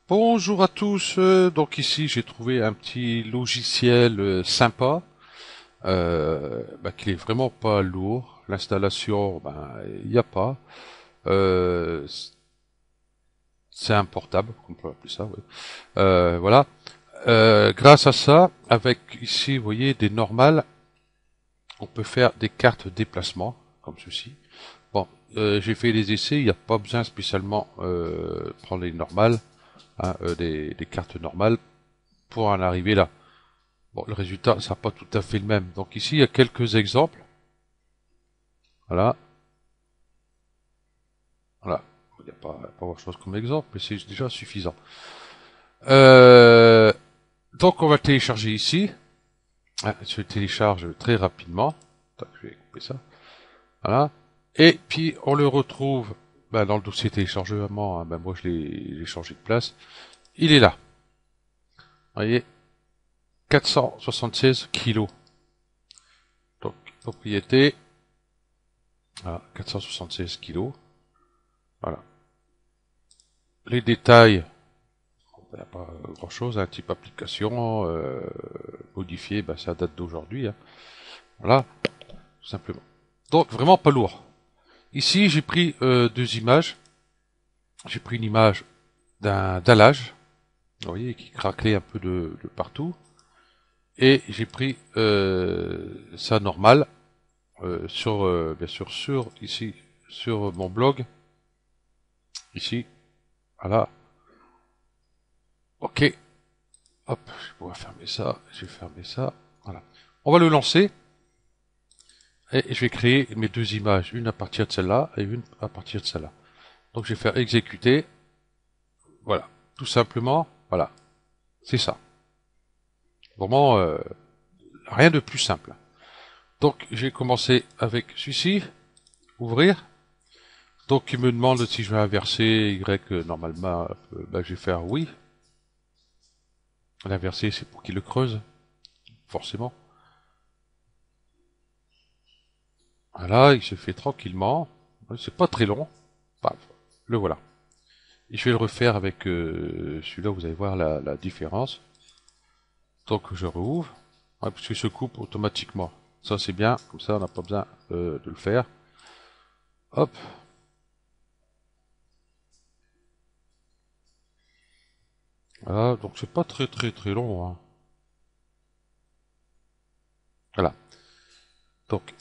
Bonjour à tous. Donc ici j'ai trouvé un petit logiciel sympa, qui est vraiment pas lourd. L'installation, il n'y a pas. Euh, c'est un portable, on peut appeler ça. Oui. Voilà. Grâce à ça, avec ici, vous voyez, des normales, on peut faire des cartes déplacement comme ceci. Bon, j'ai fait des essais. Il n'y a pas besoin spécialement prendre les normales, hein, des cartes normales pour en arriver là. Bon, le résultat ne sera pas tout à fait le même. Donc ici, il y a quelques exemples. Voilà, voilà. Il n'y a pas grand-chose comme exemple, mais c'est déjà suffisant. Euh, donc on va télécharger ici. Ah, je télécharge très rapidement. Attends, je vais couper ça. Voilà. Et puis on le retrouve dans le dossier téléchargement. Hein. Moi j'ai changé de place. Il est là. Vous voyez, 476 kilos. Donc propriété. Voilà, 476 kilos. Voilà. Les détails. Il n'y a pas grand chose, un type application modifié, ça date d'aujourd'hui. Hein. Voilà, tout simplement. Donc vraiment pas lourd. Ici j'ai pris deux images. J'ai pris une image d'un dallage, vous voyez, qui craquelait un peu de partout. Et j'ai pris ça normal sur bien sûr sur ici sur mon blog. Ici, voilà. Ok, hop, je vais pouvoir fermer ça. Je vais fermer ça. Voilà. On va le lancer. Et je vais créer mes deux images, une à partir de celle-là et une à partir de celle-là. Donc je vais faire exécuter, voilà, tout simplement, voilà, c'est ça. Vraiment, rien de plus simple. Donc j'ai commencé avec celui-ci, ouvrir. Donc il me demande si je vais inverser Y normalement, je vais faire oui. L'inverser c'est pour qu'il le creuse, forcément. Voilà, il se fait tranquillement, c'est pas très long. Paf, le voilà. Et je vais le refaire avec celui-là, vous allez voir la différence. Donc je rouvre, ouais, parce qu'il se coupe automatiquement. Ça c'est bien, comme ça on n'a pas besoin de le faire. Hop, voilà, donc c'est pas très long. Hein. Voilà, donc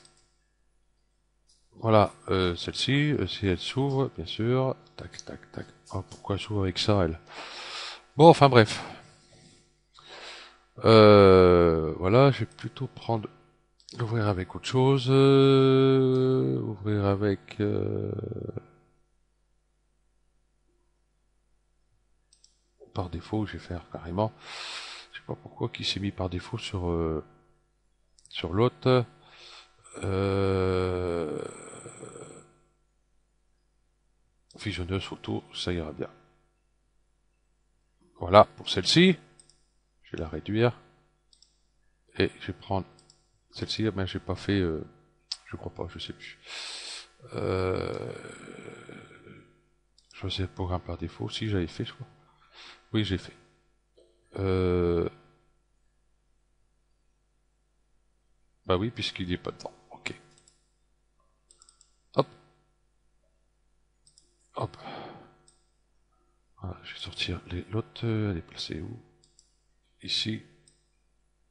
voilà, celle-ci, si elle s'ouvre, bien sûr, tac tac tac. Oh, pourquoi elle s'ouvre avec ça elle? Bon, enfin bref. Voilà, je vais plutôt prendre, ouvrir avec autre chose, ouvrir avec par défaut, je vais faire carrément. Je sais pas pourquoi qui s'est mis par défaut sur l'autre. Euh, Visionneuse photo, ça ira bien. Voilà pour celle-ci. Je vais la réduire. Et je vais prendre celle-ci. Mais j'ai pas fait. Je crois pas, je sais plus. Euh, Choisir le programme par défaut. Si j'avais fait, je crois. Oui, j'ai fait. Euh, Bah oui, puisqu'il n'est pas dedans. Ok. Hop, hop. Voilà, je vais sortir l'autre. Elle est placée où? Ici.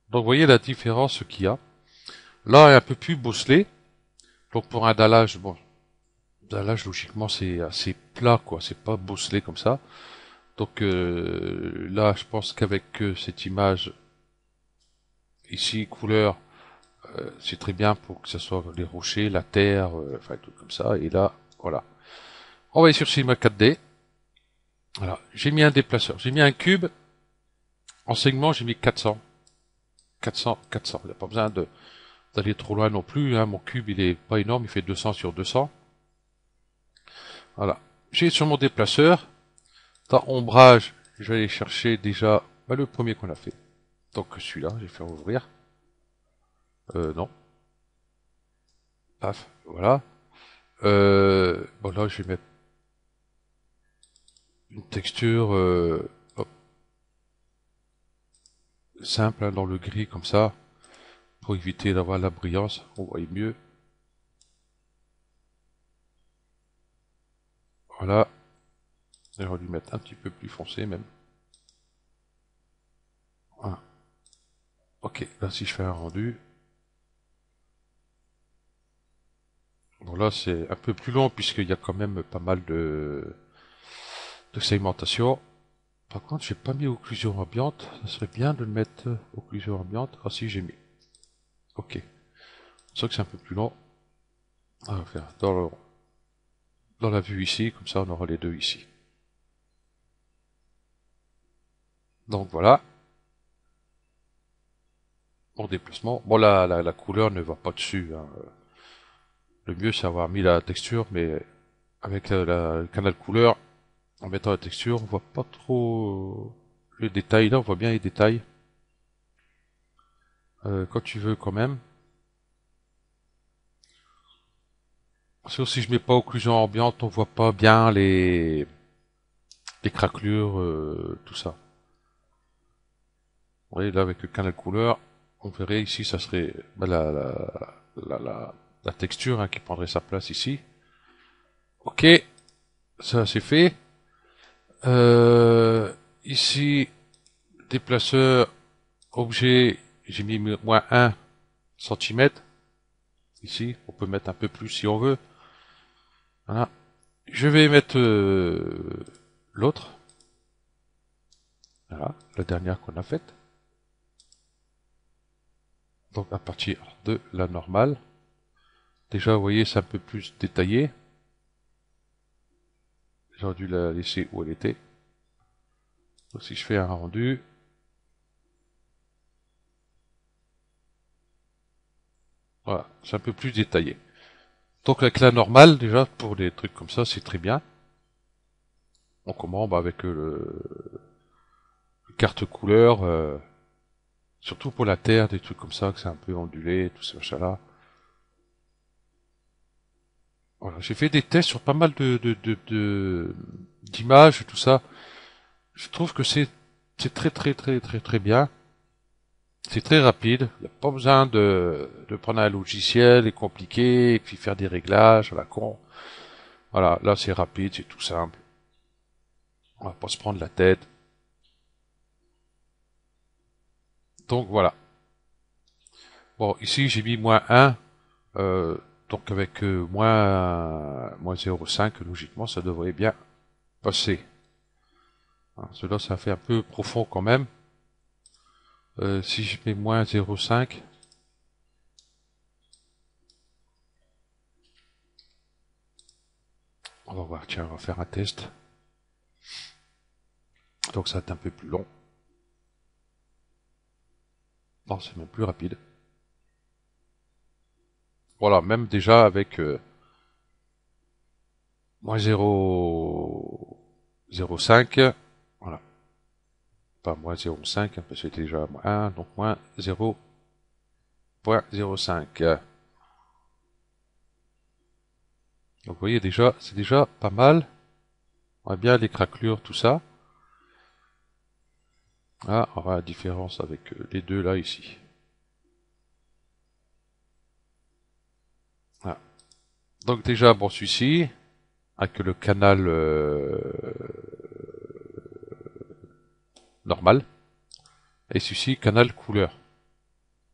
Donc vous voyez la différence qu'il y a. Là, elle est un peu plus bosselée. Donc pour un dallage, bon, dallage logiquement c'est assez plat quoi, c'est pas bosselé comme ça. Donc là, je pense qu'avec cette image ici couleur, c'est très bien pour que ce soit les rochers, la terre, enfin tout comme ça. Et là, voilà. On va aller sur Cinema 4D. Voilà, j'ai mis un déplaceur, j'ai mis un cube. En segment, j'ai mis 400, 400, 400. Il n'y a pas besoin d'aller trop loin non plus. Hein. Mon cube, il est pas énorme, il fait 200 sur 200. Voilà. J'ai sur mon déplaceur, dans ombrage, je vais aller chercher déjà le premier qu'on a fait. Donc celui-là, je vais faire ouvrir. Non. Paf, voilà. Bon là, je vais mettre une texture. simple, hein, dans le gris comme ça, pour éviter d'avoir la brillance, on voit mieux. Voilà, et on va lui mettre un petit peu plus foncé même. Voilà. Ok, là si je fais un rendu, bon là c'est un peu plus long puisqu'il y a quand même pas mal de segmentation. Par contre, j'ai pas mis occlusion ambiante. Ça serait bien de le mettre occlusion ambiante. Ah si, j'ai mis. Ok. C'est vrai que c'est un peu plus long. On va faire dans la vue ici, comme ça on aura les deux ici. Donc voilà. Mon déplacement. Bon là, la couleur ne va pas dessus, hein. Le mieux c'est avoir mis la texture, mais avec le canal couleur, en mettant la texture, on voit pas trop les détails. Là, on voit bien les détails. Quand tu veux quand même. Sauf si je mets pas occlusion ambiante, on voit pas bien les craquelures, tout ça. Vous voyez, là, avec le canal couleur, on verrait ici, ça serait bah, la texture, hein, qui prendrait sa place ici. Ok, ça c'est fait. Ici, déplaceur, objet, j'ai mis moins 1 centimètre. Ici, on peut mettre un peu plus si on veut. Voilà. Je vais mettre l'autre. Voilà, la dernière qu'on a faite. Donc à partir de la normale. Déjà, vous voyez, c'est un peu plus détaillé. J'aurais dû la laisser où elle était. Donc si je fais un rendu, voilà, c'est un peu plus détaillé. Donc avec la normale, déjà, pour des trucs comme ça, c'est très bien. On commande avec le carte couleur, surtout pour la terre, des trucs comme ça, que c'est un peu ondulé, tout ce machin-là. Voilà, j'ai fait des tests sur pas mal d'images, tout ça. Je trouve que c'est très bien. C'est très rapide. Il n'y a pas besoin de prendre un logiciel et compliqué et puis faire des réglages à la con. Voilà, là c'est rapide, c'est tout simple. On va pas se prendre la tête. Donc voilà. Bon, ici j'ai mis moins 1. Donc avec moins 0,5, logiquement ça devrait bien passer. Hein, cela ça fait un peu profond quand même. Si je mets moins 0,5, on va voir, tiens, on va faire un test. Donc ça va être un peu plus long. Non, c'est même plus rapide. Voilà, même déjà avec moins 0,05, voilà, pas moins 0,5, hein, parce que c'était déjà moins 1, donc moins 0,05. Donc vous voyez déjà, c'est déjà pas mal. On voit bien les craquelures, tout ça. Ah, on voit la différence avec les deux là ici. Voilà. Donc déjà, bon, celui-ci, avec le canal normal, et celui-ci, canal couleur.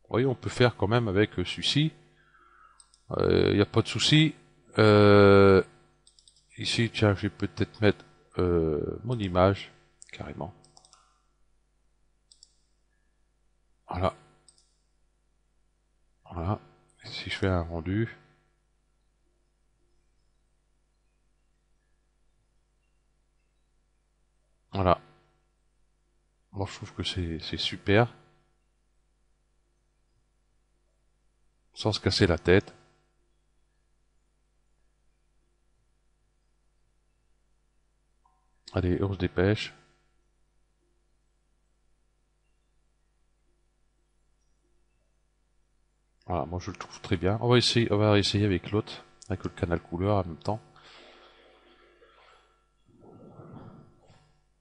Vous voyez, on peut faire quand même avec celui-ci. Il n'y a pas de souci. Euh, Ici, tiens, je vais peut-être mettre mon image, carrément. Voilà. Voilà. Et si je fais un rendu, voilà. Moi, je trouve que c'est super, sans se casser la tête. Allez, on se dépêche. Voilà, moi je le trouve très bien. On va essayer avec l'autre, avec le canal couleur en même temps.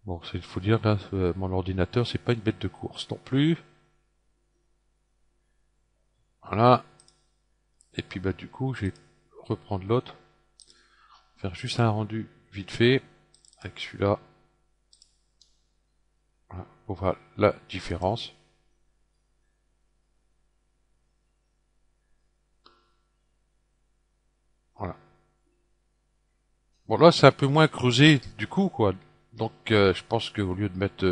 Bon, il faut dire là, mon ordinateur, c'est pas une bête de course non plus. Voilà. Et puis bah du coup, je vais reprendre l'autre. Faire juste un rendu vite fait avec celui-là. Voilà. On voit la différence. Voilà. Bon là c'est un peu moins creusé du coup quoi. Donc je pense qu'au lieu de mettre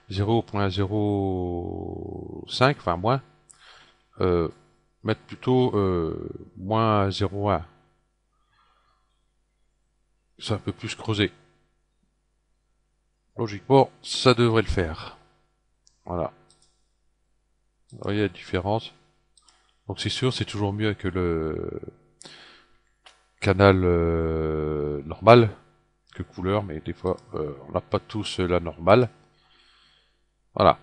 0.05, enfin moins, euh, mettre plutôt moins 0.1. C'est un peu plus creusé. Logiquement, ça devrait le faire. Voilà. Vous voyez la différence. Donc c'est sûr, c'est toujours mieux que le canal normal que couleur, mais des fois on n'a pas tous la normale. Voilà.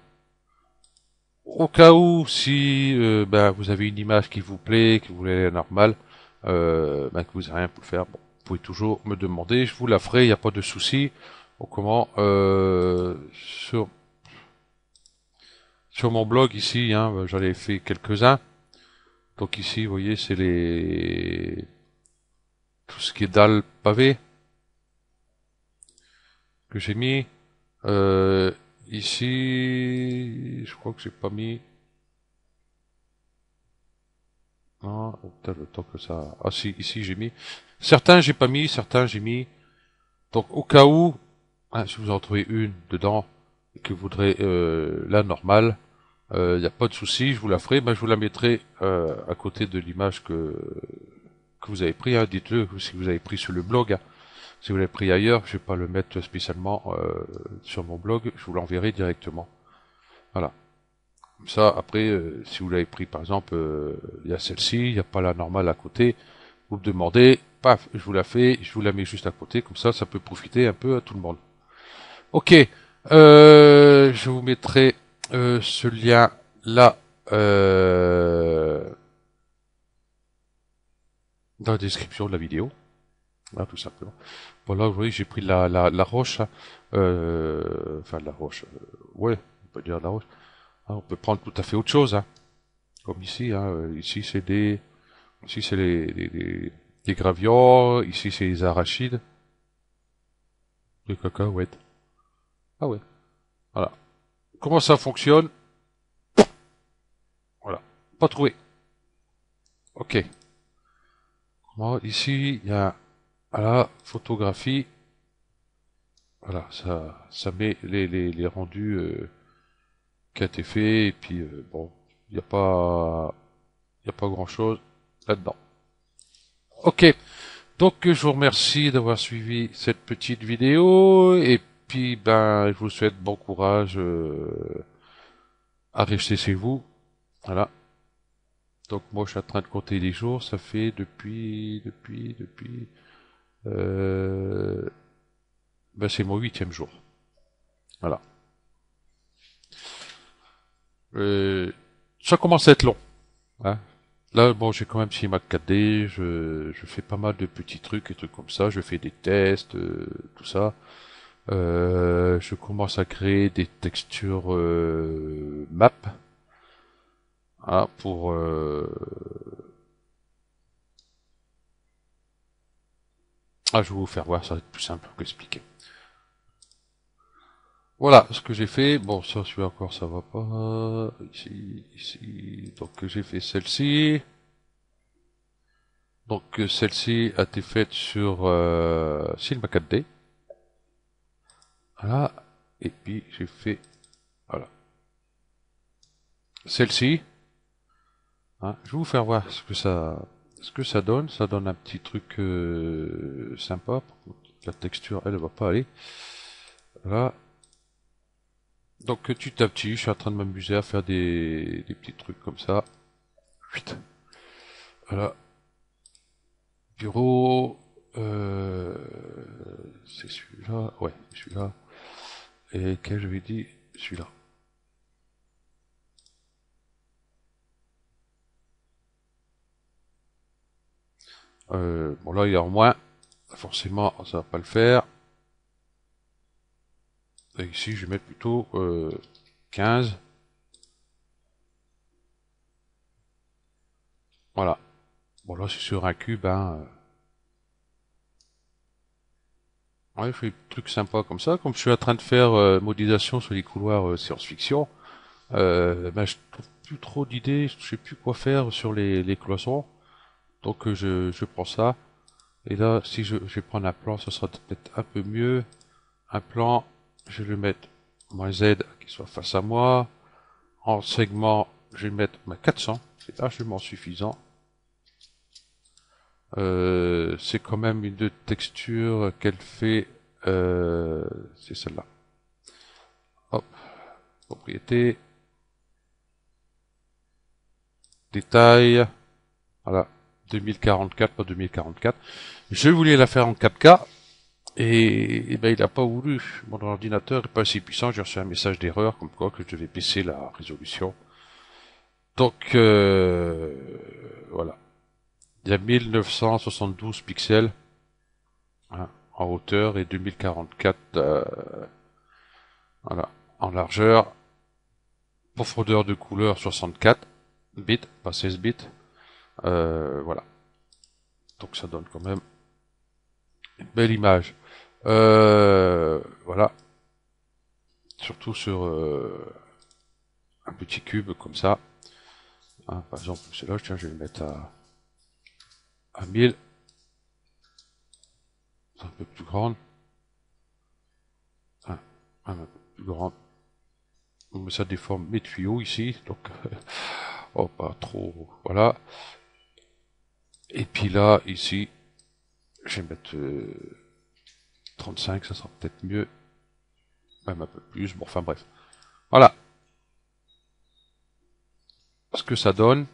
Au cas où, si ben, vous avez une image qui vous plaît, que vous voulez la normale, ben, que vous n'avez rien pour le faire, bon, vous pouvez toujours me demander, je vous la ferai, il n'y a pas de souci. Comment sur mon blog ici, hein, j'en ai fait quelques-uns. Donc ici, vous voyez, c'est les tout ce qui est dalle pavé que j'ai mis. Euh, Ici, je crois que j'ai pas mis. Non, peut-être le temps que ça. Ah si, ici j'ai mis. Certains j'ai pas mis, certains j'ai mis. Donc au cas où, hein, si vous en trouvez une dedans et que vous voudrez la normale, il n'y a pas de souci, je vous la ferai, mais je vous la mettrai à côté de l'image que vous avez pris. Hein. Dites-le si vous avez pris sur le blog. Hein. Si vous l'avez pris ailleurs, je vais pas le mettre spécialement sur mon blog, je vous l'enverrai directement. Voilà. Comme ça, après, si vous l'avez pris par exemple, il y a celle-ci, il n'y a pas la normale à côté, vous me demandez, paf, je vous la fais, je vous la mets juste à côté, comme ça peut profiter un peu à tout le monde. Ok, je vous mettrai ce lien là dans la description de la vidéo, là, tout simplement. Voilà, vous voyez, j'ai pris la roche, hein, enfin la roche, ouais, on peut dire la roche. Ah, on peut prendre tout à fait autre chose, hein, comme ici. Hein, ici c'est les gravioles, ici c'est les arachides, les cacahuètes. Ah ouais, voilà. Comment ça fonctionne? Voilà, pas trouvé. Ok. Bon, ici il y a la photographie. Voilà, ça met les rendus qui a été fait et puis bon, il y a pas grand chose là-dedans. Ok. Donc je vous remercie d'avoir suivi cette petite vidéo et puis ben je vous souhaite bon courage à rester chez vous. Voilà. Donc moi je suis en train de compter les jours, ça fait depuis euh, ben c'est mon 8e jour. Voilà. Euh, Ça commence à être long. Hein. Là bon j'ai quand même signé ma 4D, je fais pas mal de petits trucs et trucs comme ça, je fais des tests, tout ça. Je commence à créer des textures map pour je vais vous faire voir, ça va être plus simple que expliquer. Voilà ce que j'ai fait. Bon, ça, celui encore, ça va pas. Ici. Donc j'ai fait celle-ci. Donc celle-ci a été faite sur Cinema 4D. Voilà. Et puis j'ai fait voilà celle-ci. Hein. Je vais vous faire voir ce que ça donne. Ça donne un petit truc sympa. La texture, elle va pas aller. Voilà. Donc petit à petit, je suis en train de m'amuser à faire des petits trucs comme ça. Vite. Voilà. Bureau. C'est celui-là. Ouais, celui-là. Et quel je vais dire celui-là. Bon là il est en moins. Forcément ça va pas le faire. Et ici je vais mettre plutôt 15. Voilà. Bon là c'est sur un cube, hein. Ouais, je fais des trucs sympas comme ça. Comme je suis en train de faire modélisation sur les couloirs science-fiction, ben, je trouve plus trop d'idées, je sais plus quoi faire sur les cloisons. Donc je prends ça. Et là, si je vais prendre un plan, ce sera peut-être un peu mieux. Un plan, je vais le mettre -Z qui soit face à moi. En segment, je vais mettre 400. C'est largement suffisant. C'est quand même une texture qu'elle fait. C'est celle-là. Hop, propriété, détail. Voilà, 2044 pas 2044. Je voulais la faire en 4K et ben il n'a pas voulu. Mon ordinateur est pas assez puissant. J'ai reçu un message d'erreur comme quoi que je devais baisser la résolution. Donc voilà, il y a 1972 pixels, hein, en hauteur et 2044 voilà, en largeur. Profondeur de couleur 64 bits, pas 16 bits. Voilà. Donc ça donne quand même une belle image. Voilà. Surtout sur un petit cube comme ça. Hein, par exemple, celui-là, tiens, je vais le mettre à 1000. C'est un peu plus grande. Hein, un peu plus grande. Mais ça déforme mes tuyaux ici. Donc, oh, pas trop. Voilà. Et puis là, ici, je vais mettre 35, ça sera peut-être mieux. Même un peu plus. Bon, enfin bref. Voilà ce que ça donne.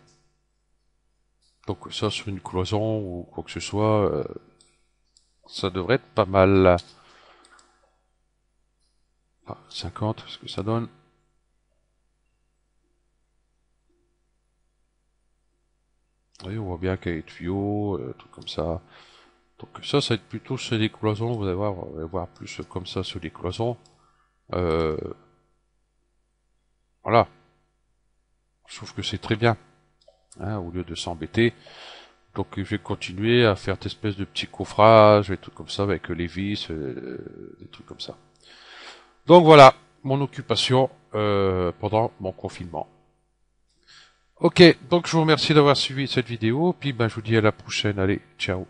Donc ça sur une cloison ou quoi que ce soit, ça devrait être pas mal. Ah, 50, ce que ça donne. Oui, on voit bien qu'il y a des tuyaux, trucs comme ça. Donc ça va être plutôt sur les cloisons, vous allez voir, on va voir plus comme ça sur les cloisons. Euh, voilà, je trouve que c'est très bien, hein, au lieu de s'embêter. Donc je vais continuer à faire des espèces de petits coffrages et tout comme ça avec les vis, des trucs comme ça. Donc voilà, mon occupation pendant mon confinement. Ok, donc je vous remercie d'avoir suivi cette vidéo, puis ben, je vous dis à la prochaine, allez, ciao.